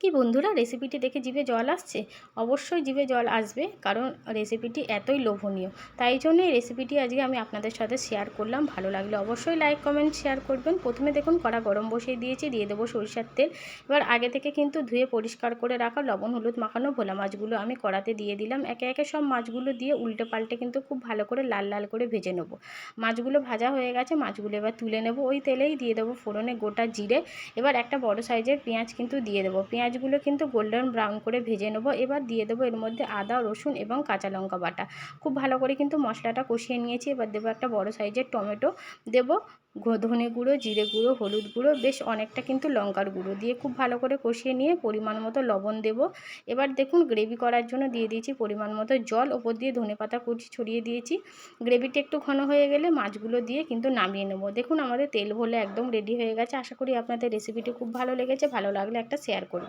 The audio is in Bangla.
কি বন্ধুরা, রেসিপিটি দেখে জিভে জল আসছে? অবশ্যই জিভে জল আসবে, কারণ রেসিপিটি এতই লোভনীয়। তাই জন্য এই রেসিপিটি আজকে আমি আপনাদের সাথে শেয়ার করলাম। ভালো লাগলে অবশ্যই লাইক কমেন্ট শেয়ার করবেন। প্রথমে দেখুন কড়া গরম বসিয়ে দিয়েছি, দিয়ে দেবো সরিষার তেল। এবার আগে থেকে কিন্তু ধুয়ে পরিষ্কার করে রাখা লবণ হলুদ মাখানো ভোলা মাছগুলো আমি কড়াতে দিয়ে দিলাম। একে একে সব মাছগুলো দিয়ে উল্টে পাল্টে কিন্তু খুব ভালো করে লাল লাল করে ভেজে নেব। মাছগুলো ভাজা হয়ে গেছে, মাছগুলো এবার তুলে নেব। ওই তেলেই দিয়ে দেবো ফোড়নে গোটা জিরে। এবার একটা বড় সাইজের পেঁয়াজ কিন্তু দিয়ে দেবো। পেঁয়াজগুলো কিন্তু গোল্ডেন ব্রাউন করে ভেজে নেব। এবার দিয়ে দেবো এর মধ্যে আদা রসুন এবং কাঁচা লঙ্কা বাটা। খুব ভালো করে কিন্তু মশলাটা কষিয়ে নিয়েছি। এবার দেবো একটা বড় সাইজের টমেটো, দেবো ধনে গুঁড়ো, জিরে গুঁড়ো, হলুদ গুঁড়ো, বেশ অনেকটা কিন্তু লঙ্কার গুঁড়ো দিয়ে খুব ভালো করে কষিয়ে নিয়ে পরিমাণ মতো লবণ দেব। এবার দেখুন গ্রেভি করার জন্য দিয়ে দিয়েছি পরিমাণ মতো জল, ওপর দিয়ে ধনেপাতা কুচি ছড়িয়ে দিয়েছি। গ্রেভিটা একটু ঘন হয়ে গেলে মাছগুলো দিয়ে কিন্তু নামিয়ে নেব। দেখুন আমাদের তেল ভোলে একদম রেডি হয়ে গেছে। আশা করি আপনাদের রেসিপিটি খুব ভালো লেগেছে। ভালো লাগলে একটা শেয়ার করুন।